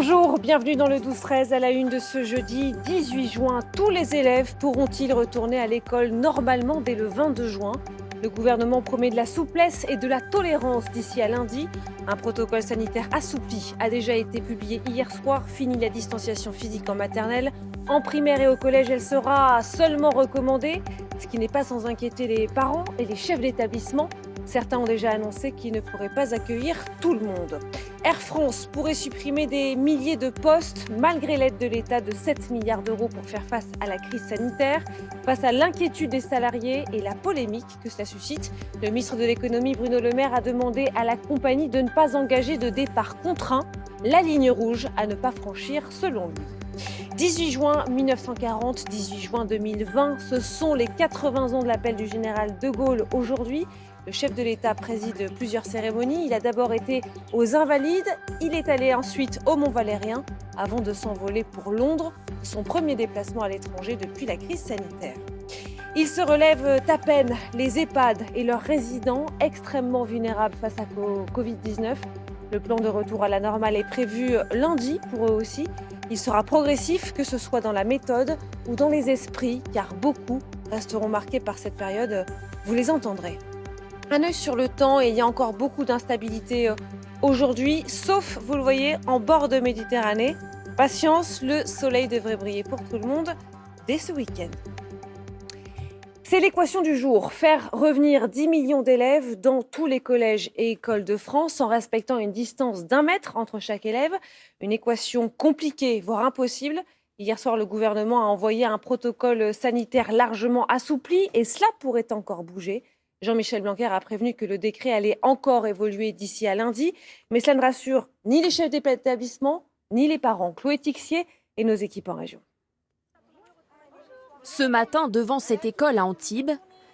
Bonjour, bienvenue dans le 12-13 à la une de ce jeudi 18 juin. Tous les élèves pourront-ils retourner à l'école normalement dès le 22 juin ? Le gouvernement promet de la souplesse et de la tolérance d'ici à lundi. Un protocole sanitaire assoupli a déjà été publié hier soir. Fini la distanciation physique en maternelle. En primaire et au collège, elle sera seulement recommandée, ce qui n'est pas sans inquiéter les parents et les chefs d'établissement. Certains ont déjà annoncé qu'ils ne pourraient pas accueillir tout le monde. Air France pourrait supprimer des milliers de postes malgré l'aide de l'État de 7 milliards d'euros pour faire face à la crise sanitaire. Face à l'inquiétude des salariés et la polémique que cela suscite, le ministre de l'économie Bruno Le Maire a demandé à la compagnie de ne pas engager de départ contraint, la ligne rouge à ne pas franchir selon lui. 18 juin 1940, 18 juin 2020, ce sont les 80 ans de l'appel du général de Gaulle aujourd'hui. Le chef de l'État préside plusieurs cérémonies. Il a d'abord été aux Invalides, il est allé ensuite au Mont-Valérien avant de s'envoler pour Londres, son premier déplacement à l'étranger depuis la crise sanitaire. Ils se relèvent à peine, les EHPAD et leurs résidents extrêmement vulnérables face à Covid-19. Le plan de retour à la normale est prévu lundi pour eux aussi. Il sera progressif, que ce soit dans la méthode ou dans les esprits, car beaucoup resteront marqués par cette période, vous les entendrez. Un œil sur le temps et il y a encore beaucoup d'instabilité aujourd'hui, sauf, vous le voyez, en bord de Méditerranée. Patience, le soleil devrait briller pour tout le monde dès ce week-end. C'est l'équation du jour, faire revenir 10 millions d'élèves dans tous les collèges et écoles de France en respectant une distance d'1 mètre entre chaque élève. Une équation compliquée, voire impossible. Hier soir, le gouvernement a envoyé un protocole sanitaire largement assoupli et cela pourrait encore bouger. Jean-Michel Blanquer a prévenu que le décret allait encore évoluer d'ici à lundi, mais cela ne rassure ni les chefs d'établissement, ni les parents. Chloé Tixier et nos équipes en région. Ce matin, devant cette école à Antibes,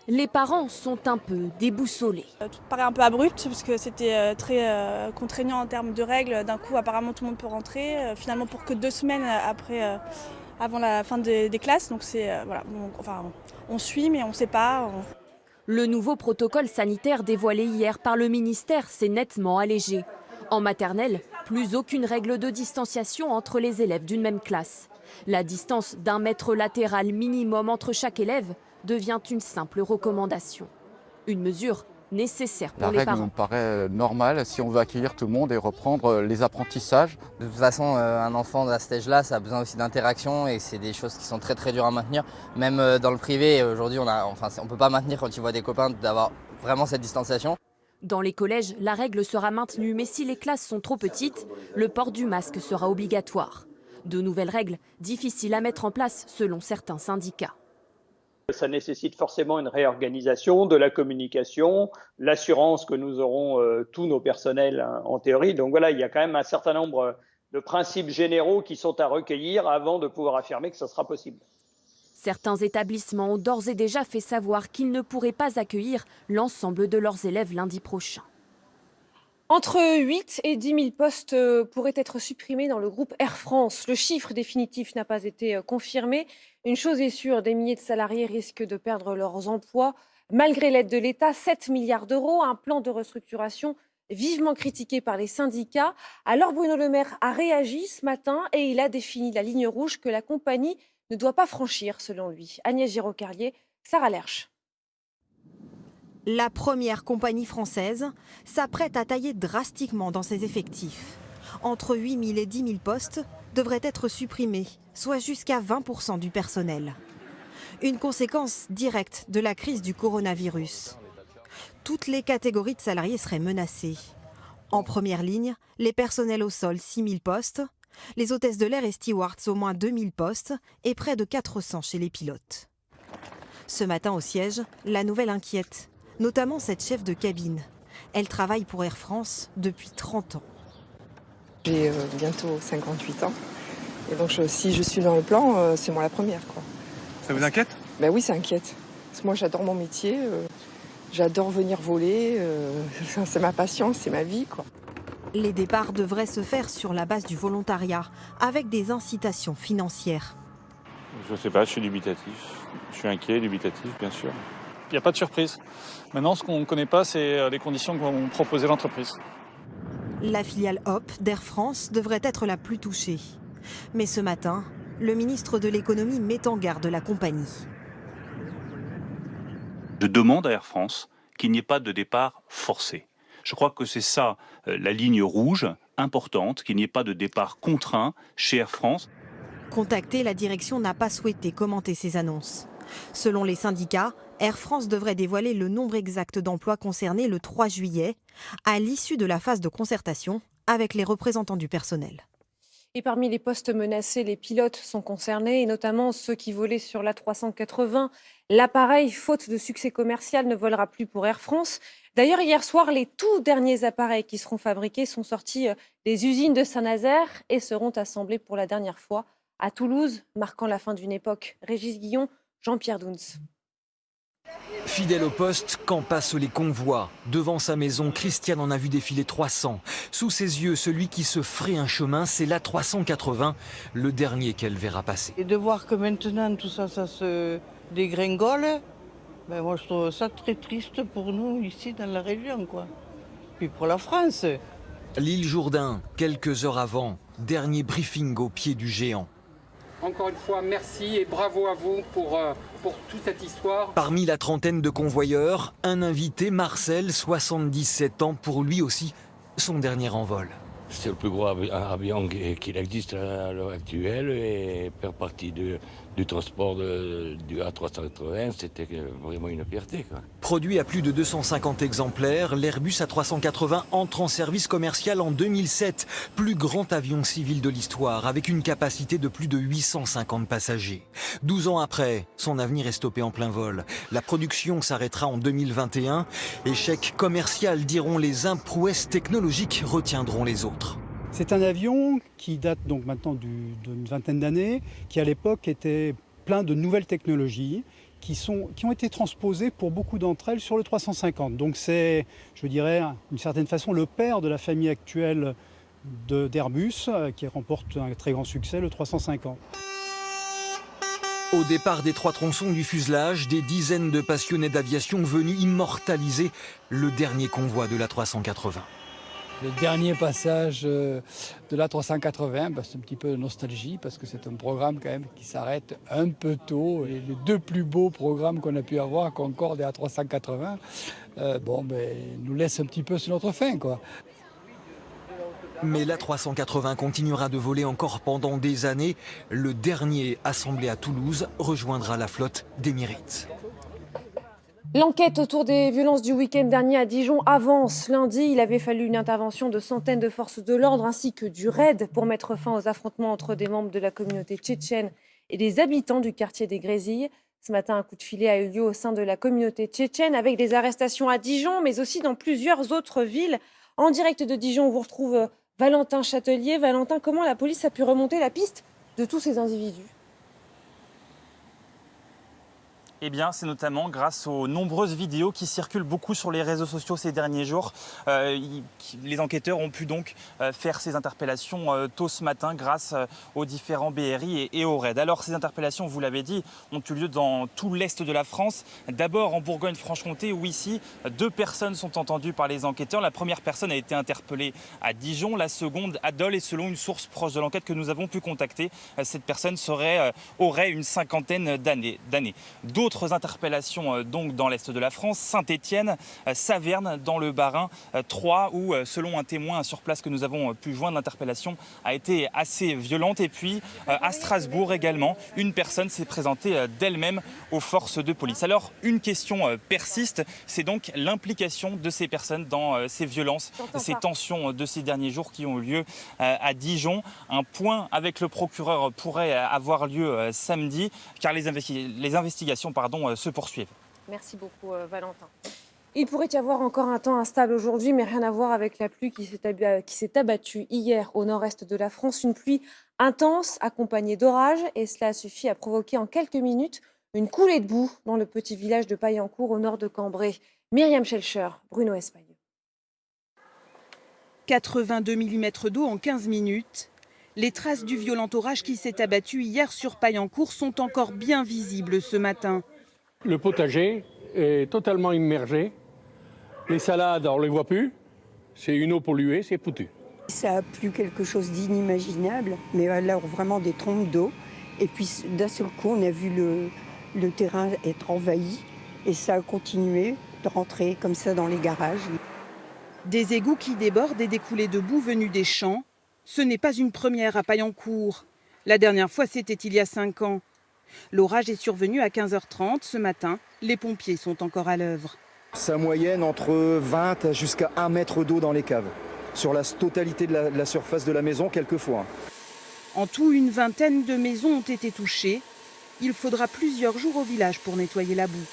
les parents sont un peu déboussolés. Tout paraît un peu abrupt parce que c'était très contraignant en termes de règles. D'un coup, apparemment, tout le monde peut rentrer. Finalement, pour que 2 semaines avant la fin des classes. Donc voilà. On suit, mais on ne sait pas. Le nouveau protocole sanitaire dévoilé hier par le ministère s'est nettement allégé. En maternelle, plus aucune règle de distanciation entre les élèves d'une même classe. La distance d'1 mètre latéral minimum entre chaque élève devient une simple recommandation. Une mesure nécessaire pour les parents. La règle me paraît normale si on veut accueillir tout le monde et reprendre les apprentissages. De toute façon, un enfant à cet âge-là, ça a besoin aussi d'interaction et c'est des choses qui sont très très dures à maintenir. Même dans le privé, aujourd'hui, on ne peut pas maintenir quand tu vois des copains d'avoir vraiment cette distanciation. Dans les collèges, la règle sera maintenue, mais si les classes sont trop petites, le port du masque sera obligatoire. De nouvelles règles difficiles à mettre en place selon certains syndicats. Ça nécessite forcément une réorganisation de la communication, l'assurance que nous aurons tous nos personnels en théorie. Donc voilà, il y a quand même un certain nombre de principes généraux qui sont à recueillir avant de pouvoir affirmer que ce sera possible. Certains établissements ont d'ores et déjà fait savoir qu'ils ne pourraient pas accueillir l'ensemble de leurs élèves lundi prochain. Entre 8 et 10 000 postes pourraient être supprimés dans le groupe Air France. Le chiffre définitif n'a pas été confirmé. Une chose est sûre, des milliers de salariés risquent de perdre leurs emplois. Malgré l'aide de l'État, 7 milliards d'euros, un plan de restructuration vivement critiqué par les syndicats. Alors Bruno Le Maire a réagi ce matin et il a défini la ligne rouge que la compagnie ne doit pas franchir selon lui. Agnès Giraud-Carlier, Sarah Lerche. La première compagnie française s'apprête à tailler drastiquement dans ses effectifs. Entre 8 000 et 10 000 postes devraient être supprimés, soit jusqu'à 20% du personnel. Une conséquence directe de la crise du coronavirus. Toutes les catégories de salariés seraient menacées. En première ligne, les personnels au sol, 6 000 postes, les hôtesses de l'air et stewards, au moins 2 000 postes, et près de 400 chez les pilotes. Ce matin au siège, la nouvelle inquiète. Notamment cette chef de cabine. Elle travaille pour Air France depuis 30 ans. J'ai bientôt 58 ans. Et donc si je suis dans le plan, c'est moi la première, quoi. Ça vous inquiète ? Ben oui, ça inquiète. Parce que moi, j'adore mon métier. J'adore venir voler. C'est ma passion, c'est ma vie, quoi. Les départs devraient se faire sur la base du volontariat, avec des incitations financières. Je ne sais pas, je suis dubitatif. Je suis inquiet, dubitatif, bien sûr. Il n'y a pas de surprise. Maintenant, ce qu'on ne connaît pas, c'est les conditions que vont proposer l'entreprise. La filiale Hop d'Air France devrait être la plus touchée. Mais ce matin, le ministre de l'économie met en garde la compagnie. Je demande à Air France qu'il n'y ait pas de départ forcé. Je crois que c'est ça la ligne rouge importante, qu'il n'y ait pas de départ contraint chez Air France. Contactée, la direction n'a pas souhaité commenter ces annonces. Selon les syndicats, Air France devrait dévoiler le nombre exact d'emplois concernés le 3 juillet, à l'issue de la phase de concertation avec les représentants du personnel. Et parmi les postes menacés, les pilotes sont concernés, et notamment ceux qui volaient sur l'A380. L'appareil, faute de succès commercial, ne volera plus pour Air France. D'ailleurs, hier soir, les tout derniers appareils qui seront fabriqués sont sortis des usines de Saint-Nazaire et seront assemblés pour la dernière fois à Toulouse, marquant la fin d'une époque. Régis Guillon, Jean-Pierre Douns. Fidèle au poste, quand passent les convois. Devant sa maison, Christiane en a vu défiler 300. Sous ses yeux, celui qui se ferait un chemin, c'est l'A380, le dernier qu'elle verra passer. Et de voir que maintenant tout ça, ça se dégringole, ben moi je trouve ça très triste pour nous ici dans la région, quoi. Puis pour la France. L'île Jourdain, quelques heures avant, dernier briefing au pied du géant. Encore une fois, merci et bravo à vous pour toute cette histoire. Parmi la trentaine de convoyeurs, un invité, Marcel, 77 ans, pour lui aussi, son dernier envol. C'est le plus gros avion qu'il existe à l'heure actuelle et faire partie du transport du A380, c'était vraiment une fierté, quoi. Produit à plus de 250 exemplaires, l'Airbus A380 entre en service commercial en 2007. Plus grand avion civil de l'histoire, avec une capacité de plus de 850 passagers. 12 ans après, son avenir est stoppé en plein vol. La production s'arrêtera en 2021. Échec commercial, diront les uns, prouesses technologiques retiendront les autres. C'est un avion qui date donc maintenant d'une vingtaine d'années, qui à l'époque était plein de nouvelles technologies qui ont été transposées pour beaucoup d'entre elles sur le 350. Donc c'est, je dirais, d'une certaine façon, le père de la famille actuelle d'Airbus qui remporte un très grand succès, le 350. Au départ des trois tronçons du fuselage, des dizaines de passionnés d'aviation venus immortaliser le dernier convoi de l'A380. Le dernier passage de l'A380, c'est un petit peu de nostalgie parce que c'est un programme quand même qui s'arrête un peu tôt. Et les deux plus beaux programmes qu'on a pu avoir, Concorde et A380, nous laissent un petit peu sur notre faim, quoi. Mais l'A380 continuera de voler encore pendant des années. Le dernier, assemblé à Toulouse, rejoindra la flotte d'Emirates. L'enquête autour des violences du week-end dernier à Dijon avance. Lundi, il avait fallu une intervention de centaines de forces de l'ordre ainsi que du RAID pour mettre fin aux affrontements entre des membres de la communauté tchétchène et des habitants du quartier des Grésilles. Ce matin, un coup de filet a eu lieu au sein de la communauté tchétchène avec des arrestations à Dijon, mais aussi dans plusieurs autres villes. En direct de Dijon, on vous retrouve Valentin Châtelier. Valentin, comment la police a pu remonter la piste de tous ces individus ? Eh bien, c'est notamment grâce aux nombreuses vidéos qui circulent beaucoup sur les réseaux sociaux ces derniers jours. Les enquêteurs ont pu donc faire ces interpellations tôt ce matin grâce aux différents BRI et au RAID. Alors, ces interpellations, vous l'avez dit, ont eu lieu dans tout l'est de la France. D'abord en Bourgogne-Franche-Comté, où ici, 2 personnes sont entendues par les enquêteurs. La première personne a été interpellée à Dijon, la seconde à Dole. Et selon une source proche de l'enquête que nous avons pu contacter, cette personne aurait une cinquantaine d'années. D'autres interpellations donc dans l'est de la France, Saint-Étienne, Saverne dans le Bas-Rhin, Troyes où selon un témoin sur place que nous avons pu joindre, l'interpellation a été assez violente. Et puis à Strasbourg également, une personne s'est présentée d'elle-même aux forces de police. Alors une question persiste, c'est donc l'implication de ces personnes dans ces violences, ces tensions de ces derniers jours qui ont eu lieu à Dijon. Un point avec le procureur pourrait avoir lieu samedi car les investigations se poursuivent. Merci beaucoup Valentin. Il pourrait y avoir encore un temps instable aujourd'hui, mais rien à voir avec la pluie qui s'est abattue hier au nord-est de la France. Une pluie intense accompagnée d'orages et cela a suffi à provoquer en quelques minutes une coulée de boue dans le petit village de Paillencourt au nord de Cambrai. Myriam Schelcher, Bruno Espagne. 82 mm d'eau en 15 minutes. Les traces du violent orage qui s'est abattu hier sur Paillencourt sont encore bien visibles ce matin. Le potager est totalement immergé. Les salades, on ne les voit plus. c'est une eau polluée, c'est foutu. Ça a plu quelque chose d'inimaginable, mais alors vraiment des trompes d'eau. Et puis d'un seul coup, on a vu le terrain être envahi et ça a continué de rentrer comme ça dans les garages. Des égouts qui débordent et des coulées de boue venues des champs. Ce n'est pas une première à Paillencourt. La dernière fois, c'était il y a 5 ans. L'orage est survenu à 15h30 ce matin. Les pompiers sont encore à l'œuvre. Ça moyenne entre 20 jusqu'à 1 mètre d'eau dans les caves, sur la totalité de la surface de la maison quelquefois. En tout, une vingtaine de maisons ont été touchées. Il faudra plusieurs jours au village pour nettoyer la boue.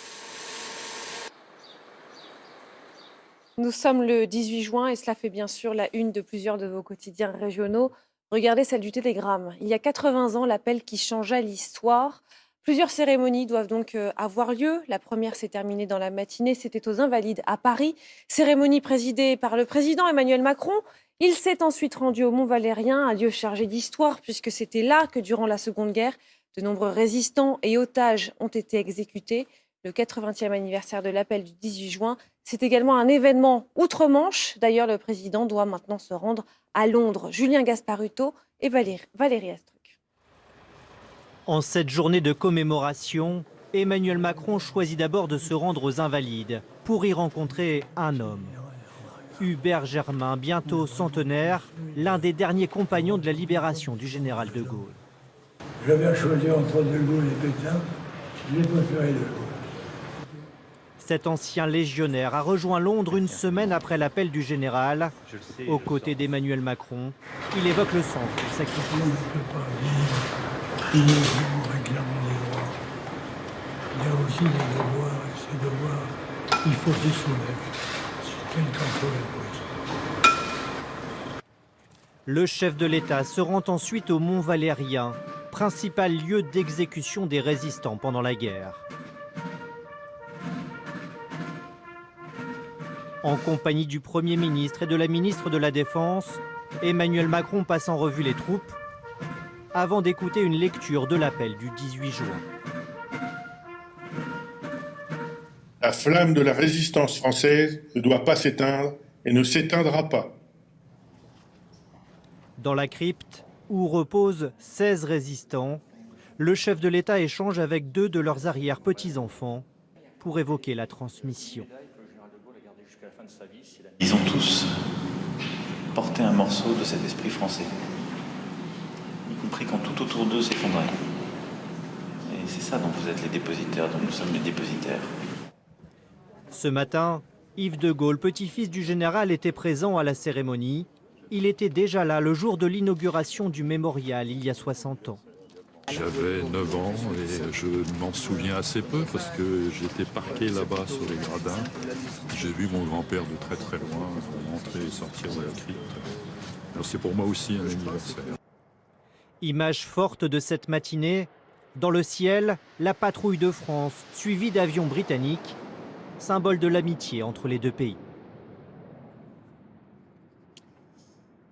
Nous sommes le 18 juin et cela fait bien sûr la une de plusieurs de vos quotidiens régionaux. Regardez celle du Télégramme. Il y a 80 ans, l'appel qui changea l'histoire. Plusieurs cérémonies doivent donc avoir lieu. La première s'est terminée dans la matinée, c'était aux Invalides à Paris. Cérémonie présidée par le président Emmanuel Macron. Il s'est ensuite rendu au Mont-Valérien, un lieu chargé d'histoire, puisque c'était là que durant la Seconde Guerre, de nombreux résistants et otages ont été exécutés. Le 80e anniversaire de l'appel du 18 juin, c'est également un événement outre-Manche. D'ailleurs, le président doit maintenant se rendre à Londres. Julien Gasparuto et Valérie Astruc. En cette journée de commémoration, Emmanuel Macron choisit d'abord de se rendre aux Invalides pour y rencontrer un homme. Hubert Germain, bientôt centenaire, l'un des derniers compagnons de la libération du général de Gaulle. J'avais à choisir entre de Gaulle et Pétain, j'ai préféré de Gaulle. Cet ancien légionnaire a rejoint Londres une semaine après l'appel du général. Aux côtés d'Emmanuel Macron, il évoque le sens du sacrifice. On ne peut pas vivre, il nous réclame des droits. Il y a aussi des devoirs, et ces devoirs, il faut s'y soumettre. Quel qu'en soit le prix. Le chef de l'État se rend ensuite au Mont-Valérien, principal lieu d'exécution des résistants pendant la guerre. En compagnie du Premier ministre et de la ministre de la Défense, Emmanuel Macron passe en revue les troupes avant d'écouter une lecture de l'appel du 18 juin. La flamme de la résistance française ne doit pas s'éteindre et ne s'éteindra pas. Dans la crypte, où reposent 16 résistants, le chef de l'État échange avec 2 de leurs arrière-petits-enfants pour évoquer la transmission. Ils ont tous porté un morceau de cet esprit français, y compris quand tout autour d'eux s'effondrait. Et c'est ça dont vous êtes les dépositaires, dont nous sommes les dépositaires. Ce matin, Yves de Gaulle, petit-fils du général, était présent à la cérémonie. Il était déjà là le jour de l'inauguration du mémorial, il y a 60 ans. J'avais 9 ans et je m'en souviens assez peu parce que j'étais parqué là-bas sur les gradins. J'ai vu mon grand-père de très très loin entrer et sortir de la crypte. Alors c'est pour moi aussi un anniversaire. Image forte de cette matinée, dans le ciel, la patrouille de France, suivie d'avions britanniques, symbole de l'amitié entre les deux pays.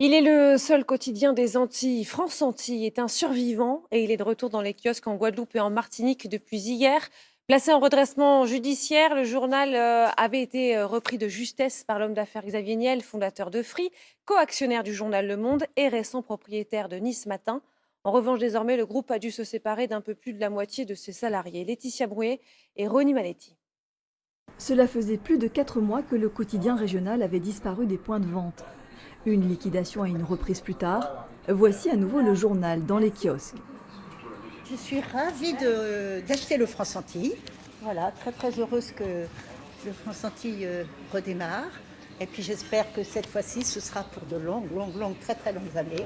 Il est le seul quotidien des Antilles. France Antilles est un survivant et il est de retour dans les kiosques en Guadeloupe et en Martinique depuis hier. Placé en redressement judiciaire, le journal avait été repris de justesse par l'homme d'affaires Xavier Niel, fondateur de Free, co-actionnaire du journal Le Monde et récent propriétaire de Nice Matin. En revanche, désormais, le groupe a dû se séparer d'un peu plus de la moitié de ses salariés. Laetitia Brouet et Ronnie Maletti. Cela faisait plus de 4 mois que le quotidien régional avait disparu des points de vente. Une liquidation et une reprise plus tard, voici à nouveau le journal dans les kiosques. Je suis ravie d'acheter le France Antilles. Voilà, très très heureuse que le France Antilles redémarre. Et puis j'espère que cette fois-ci, ce sera pour de longues, très très longues années.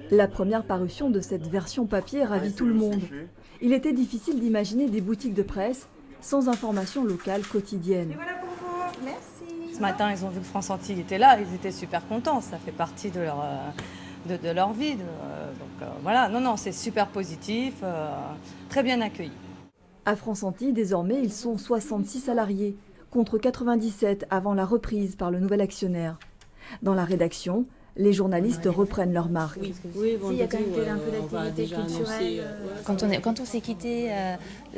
La première parution de cette version papier ravit tout le monde. Il était difficile d'imaginer des boutiques de presse sans information locale quotidienne. Et voilà pour vous, merci. Ce matin, ils ont vu que France Antilles était là, ils étaient super contents, ça fait partie de leur vie. Donc voilà, non, c'est super positif, très bien accueilli. À France Antilles, désormais, ils sont 66 salariés, contre 97 avant la reprise par le nouvel actionnaire. Dans la rédaction, les journalistes reprennent leur marque. Oui, il y a quand même un peu d'activité culturelle. Quand on s'est quitté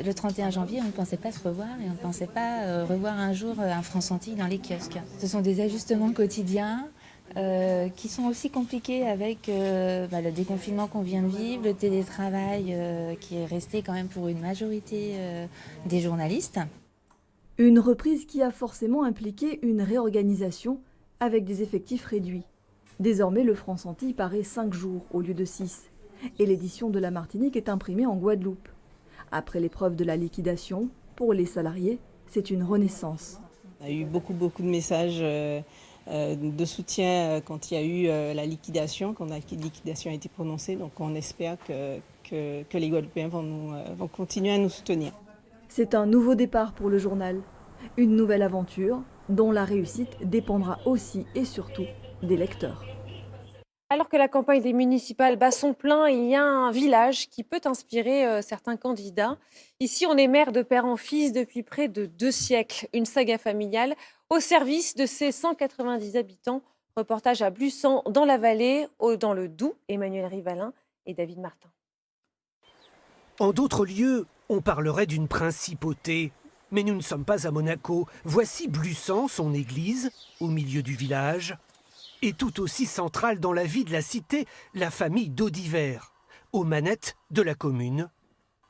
le 31 janvier, on ne pensait pas se revoir et on ne pensait pas revoir un jour un France Antilles dans les kiosques. Ce sont des ajustements quotidiens, qui sont aussi compliquées avec le déconfinement qu'on vient de vivre, le télétravail qui est resté quand même pour une majorité des journalistes. Une reprise qui a forcément impliqué une réorganisation avec des effectifs réduits. Désormais, le France-Antilles paraît 5 jours au lieu de 6. Et l'édition de la Martinique est imprimée en Guadeloupe. Après l'épreuve de la liquidation, pour les salariés, c'est une renaissance. Il y a eu beaucoup de messages de soutien quand il y a eu la liquidation, quand la liquidation a été prononcée. Donc on espère que les Guadeloupéens vont continuer à nous soutenir. C'est un nouveau départ pour le journal. Une nouvelle aventure dont la réussite dépendra aussi et surtout des lecteurs. Alors que la campagne des municipales bat son plein, il y a un village qui peut inspirer certains candidats. Ici, on est maire de père en fils depuis près de 2 siècles. Une saga familiale au service de ses 190 habitants. Reportage à Blussan, dans la vallée, dans le Doubs. Emmanuel Rivalin et David Martin. En d'autres lieux, on parlerait d'une principauté. Mais nous ne sommes pas à Monaco. Voici Blussan, son église, au milieu du village. Et tout aussi centrale dans la vie de la cité, la famille d'Audiver, aux manettes de la commune,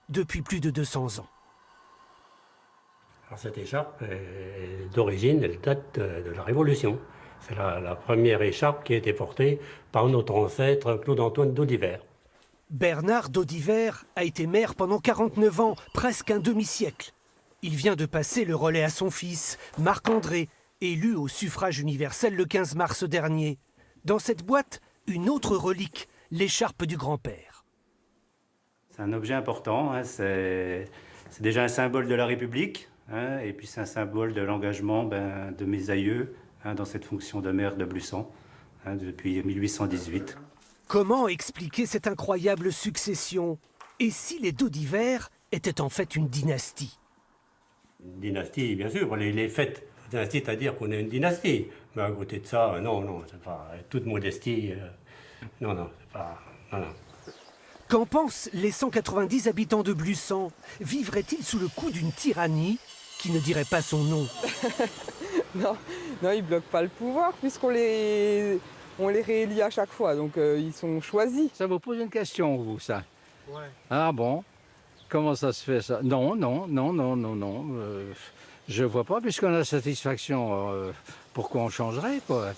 depuis plus de 200 ans. Alors cette écharpe, d'origine, elle date de la Révolution. C'est la première écharpe qui a été portée par notre ancêtre Claude-Antoine d'Audiver. Bernard d'Audiver a été maire pendant 49 ans, presque un demi-siècle. Il vient de passer le relais à son fils, Marc-André, élu au suffrage universel le 15 mars dernier. Dans cette boîte, une autre relique, l'écharpe du grand-père. C'est un objet important, hein, c'est déjà un symbole de la République, hein, et puis c'est un symbole de l'engagement de mes aïeux dans cette fonction de maire de Blussan depuis 1818. Comment expliquer cette incroyable succession? Et si les d'Audiver étaient en fait une dynastie? Une dynastie, bien sûr, les fêtes. Dynastie, c'est-à-dire qu'on est une dynastie. Mais à côté de ça, non, c'est pas toute modestie. Non, c'est pas. Non. Qu'en pensent les 190 habitants de Blussan? Vivraient-ils sous le coup d'une tyrannie qui ne dirait pas son nom? Non, ils ne bloquent pas le pouvoir puisqu'on les réélit à chaque fois, donc ils sont choisis. Ça vous pose une question, vous, ça? Ouais. Ah bon? Comment ça se fait, ça? Non. Je vois pas, puisqu'on a satisfaction, pourquoi on changerait, quoi?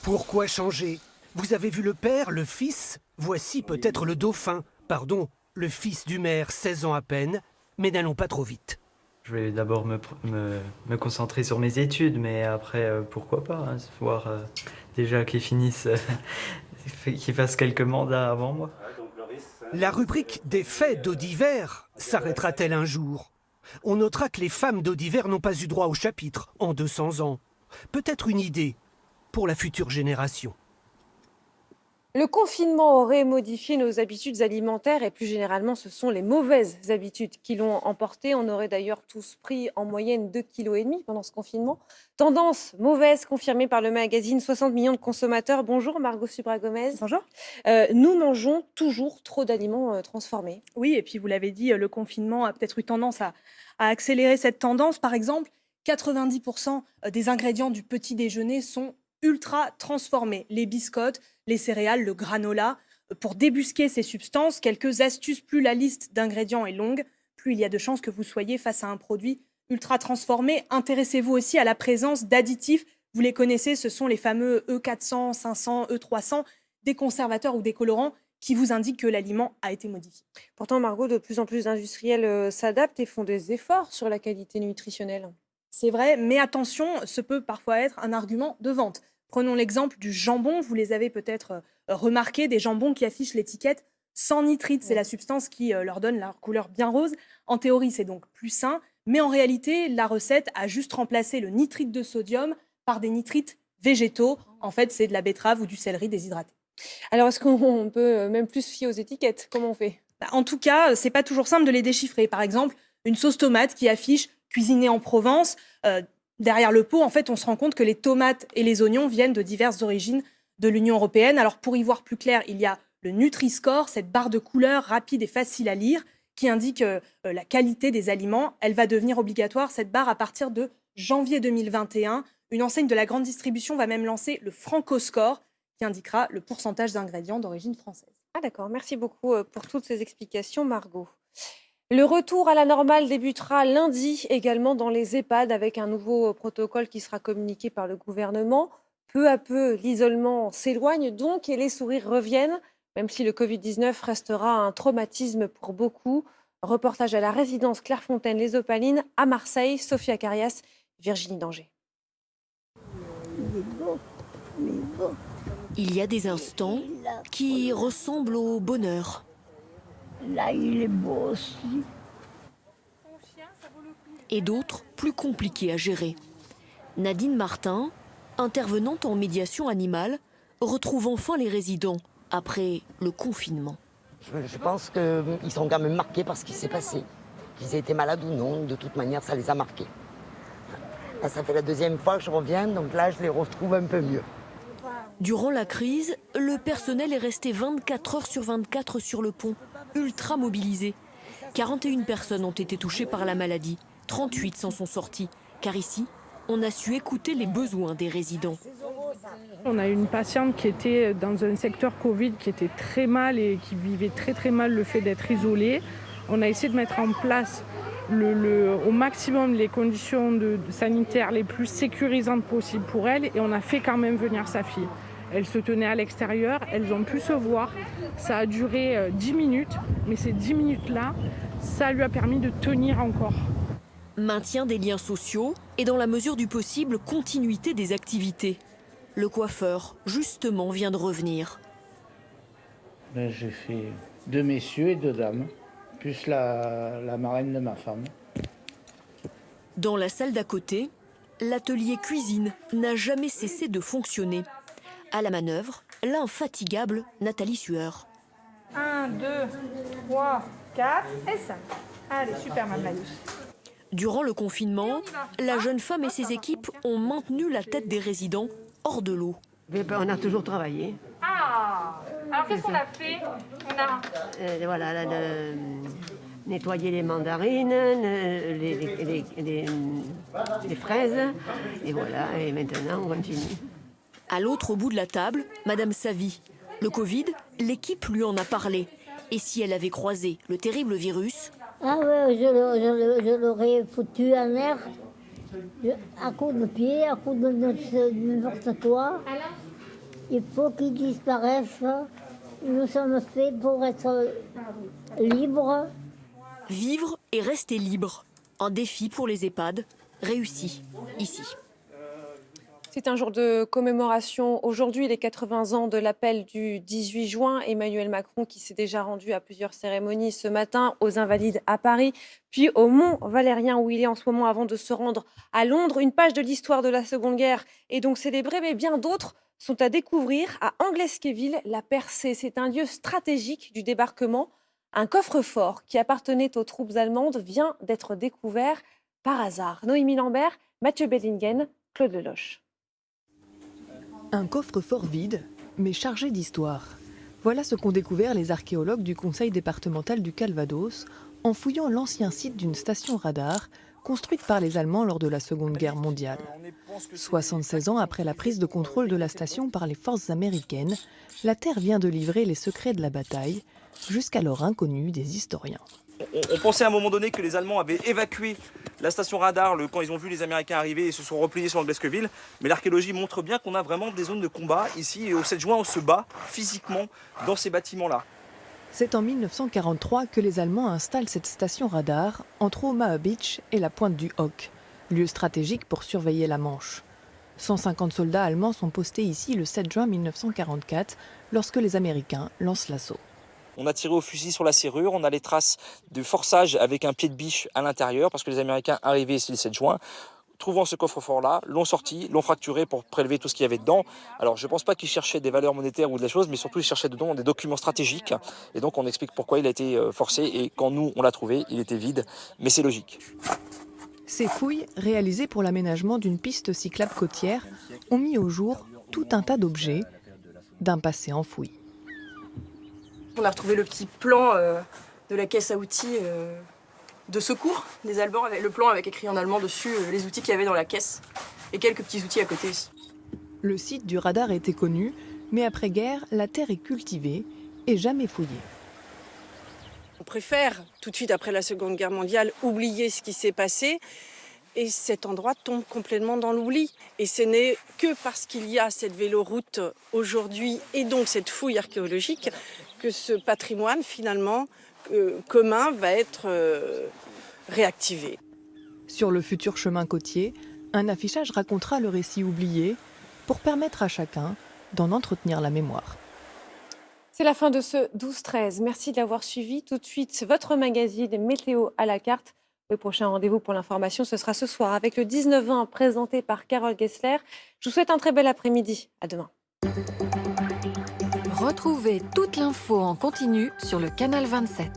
Pourquoi changer? Vous avez vu le père, le fils? Voici peut-être le dauphin. Pardon, le fils du maire, 16 ans à peine. Mais n'allons pas trop vite. Je vais d'abord me concentrer sur mes études, mais après, pourquoi pas, hein, voir déjà qu'ils finissent, qu'ils fassent quelques mandats avant moi. La rubrique des faits d'Audiver s'arrêtera-t-elle un jour? On notera que les femmes d'Audiver n'ont pas eu droit au chapitre en 200 ans. Peut-être une idée pour la future génération. Le confinement aurait modifié nos habitudes alimentaires et plus généralement, ce sont les mauvaises habitudes qui l'ont emporté. On aurait d'ailleurs tous pris en moyenne 2,5 kg pendant ce confinement. Tendance mauvaise confirmée par le magazine 60 millions de consommateurs. Bonjour Margot Subra-Gomez. Bonjour. Nous mangeons toujours trop d'aliments transformés. Oui, et puis vous l'avez dit, le confinement a peut-être eu tendance à accélérer cette tendance. Par exemple, 90% des ingrédients du petit déjeuner sont ultra transformés. Les biscottes, les céréales, le granola. Pour débusquer ces substances, quelques astuces. Plus la liste d'ingrédients est longue, plus il y a de chances que vous soyez face à un produit ultra transformé. Intéressez-vous aussi à la présence d'additifs. Vous les connaissez, ce sont les fameux E400, 500, E300, des conservateurs ou des colorants qui vous indiquent que l'aliment a été modifié. Pourtant, Margot, de plus en plus d'industriels s'adaptent et font des efforts sur la qualité nutritionnelle. C'est vrai, mais attention, ce peut parfois être un argument de vente. Prenons l'exemple du jambon. Vous les avez peut-être remarqué, des jambons qui affichent l'étiquette sans nitrite. C'est la substance qui leur donne leur couleur bien rose. En théorie, c'est donc plus sain. Mais en réalité, la recette a juste remplacé le nitrite de sodium par des nitrites végétaux. En fait, c'est de la betterave ou du céleri déshydraté. Alors, est-ce qu'on peut même plus se fier aux étiquettes? Comment on fait? En tout cas, c'est pas toujours simple de les déchiffrer. Par exemple, une sauce tomate qui affiche cuisinée en Provence. Derrière le pot, en fait, on se rend compte que les tomates et les oignons viennent de diverses origines de l'Union européenne. Alors, pour y voir plus clair, il y a le Nutri-Score, cette barre de couleurs rapide et facile à lire, qui indique la qualité des aliments. Elle va devenir obligatoire, cette barre, à partir de janvier 2021. Une enseigne de la grande distribution va même lancer le Franco-Score, qui indiquera le pourcentage d'ingrédients d'origine française. Ah d'accord, merci beaucoup pour toutes ces explications, Margot. Le retour à la normale débutera lundi également dans les EHPAD avec un nouveau protocole qui sera communiqué par le gouvernement. Peu à peu, l'isolement s'éloigne donc et les sourires reviennent, même si le Covid-19 restera un traumatisme pour beaucoup. Reportage à la résidence Clairefontaine-les Opalines à Marseille, Sophia Carias, Virginie Danger. Il y a des instants qui ressemblent au bonheur. Là, il est beau aussi. Et d'autres plus compliqués à gérer. Nadine Martin, intervenante en médiation animale, retrouve enfin les résidents après le confinement. Je pense qu'ils sont quand même marqués par ce qui s'est passé. Qu'ils aient été malades ou non, de toute manière, ça les a marqués. Là, ça fait la deuxième fois que je reviens, donc là, je les retrouve un peu mieux. Durant la crise, le personnel est resté 24 heures sur 24 sur le pont, ultra mobilisé. 41 personnes ont été touchées par la maladie, 38 s'en sont sorties, car ici, on a su écouter les besoins des résidents. On a une patiente qui était dans un secteur Covid qui était très mal et qui vivait très mal le fait d'être isolée. On a essayé de mettre en place au maximum les conditions sanitaires les plus sécurisantes possibles pour elle et on a fait quand même venir sa fille. Elle se tenait à l'extérieur, elles ont pu se voir. Ça a duré 10 minutes, mais ces 10 minutes-là, ça lui a permis de tenir encore. Maintien des liens sociaux et dans la mesure du possible, continuité des activités. Le coiffeur, justement, vient de revenir. J'ai fait 2 messieurs et 2 dames, plus la marraine de ma femme. Dans la salle d'à côté, l'atelier cuisine n'a jamais cessé de fonctionner. À la manœuvre, l'infatigable Nathalie Sueur. 1, 2, 3, 4 et 5. Allez, super, ma Maïus. Durant le confinement, la jeune femme et ses équipes ont maintenu la tête des résidents hors de l'eau. On a toujours travaillé. Ah, alors qu'est-ce qu'on a fait? Voilà, nettoyer les mandarines, les fraises, et voilà, et maintenant on continue. À l'autre bout de la table, Madame Savy. Le Covid, l'équipe lui en a parlé. Et si elle avait croisé le terrible virus? Ah ouais, je l'aurais foutu en l'air, à coup de pied, à coup de n'importe quoi. Il faut qu'il disparaisse. Nous sommes faits pour être libres. Vivre et rester libre. Un défi pour les EHPAD, réussi ici. C'est un jour de commémoration. Aujourd'hui, les 80 ans de l'appel du 18 juin. Emmanuel Macron qui s'est déjà rendu à plusieurs cérémonies ce matin aux Invalides à Paris, puis au Mont-Valérien où il est en ce moment avant de se rendre à Londres. Une page de l'histoire de la Seconde Guerre est donc célébrée, mais bien d'autres sont à découvrir à Anglesquéville, la Percée. C'est un lieu stratégique du débarquement. Un coffre-fort qui appartenait aux troupes allemandes vient d'être découvert par hasard. Noémie Lambert, Mathieu Bellingen, Claude Leloche. Un coffre-fort vide, mais chargé d'histoire. Voilà ce qu'ont découvert les archéologues du Conseil départemental du Calvados en fouillant l'ancien site d'une station radar construite par les Allemands lors de la Seconde Guerre mondiale. 76 ans après la prise de contrôle de la station par les forces américaines, la Terre vient de livrer les secrets de la bataille, jusqu'alors inconnus des historiens. On pensait à un moment donné que les Allemands avaient évacué la station radar quand ils ont vu les Américains arriver et se sont repliés sur Anglesquéville. Mais l'archéologie montre bien qu'on a vraiment des zones de combat ici. Et au 7 juin, on se bat physiquement dans ces bâtiments-là. C'est en 1943 que les Allemands installent cette station radar entre Omaha Beach et la pointe du Hawk, lieu stratégique pour surveiller la Manche. 150 soldats allemands sont postés ici le 7 juin 1944 lorsque les Américains lancent l'assaut. On a tiré au fusil sur la serrure, on a les traces de forçage avec un pied de biche à l'intérieur parce que les Américains arrivaient ici le 7 juin, trouvant ce coffre-fort-là, l'ont sorti, l'ont fracturé pour prélever tout ce qu'il y avait dedans. Alors je ne pense pas qu'ils cherchaient des valeurs monétaires ou des choses, mais surtout ils cherchaient dedans des documents stratégiques. Et donc on explique pourquoi il a été forcé et quand nous on l'a trouvé, il était vide, mais c'est logique. Ces fouilles, réalisées pour l'aménagement d'une piste cyclable côtière, ont mis au jour tout un tas d'objets d'un passé enfoui. On a retrouvé le petit plan de la caisse à outils de secours des Allemands, avec le plan avec écrit en allemand dessus les outils qu'il y avait dans la caisse. Et quelques petits outils à côté aussi. Le site du radar était connu, mais après-guerre, la terre est cultivée et jamais fouillée. On préfère, tout de suite après la Seconde Guerre mondiale, oublier ce qui s'est passé. Et cet endroit tombe complètement dans l'oubli. Et ce n'est que parce qu'il y a cette véloroute aujourd'hui et donc cette fouille archéologique que ce patrimoine finalement commun va être réactivé. Sur le futur chemin côtier, un affichage racontera le récit oublié pour permettre à chacun d'en entretenir la mémoire. C'est la fin de ce 12-13. Merci de l'avoir suivi. Tout de suite, votre magazine Météo à la carte. Le prochain rendez-vous pour l'information, ce sera ce soir avec le 19-20 présenté par Carole Gessler. Je vous souhaite un très bel après-midi. À demain. Retrouvez toute l'info en continu sur le canal 27.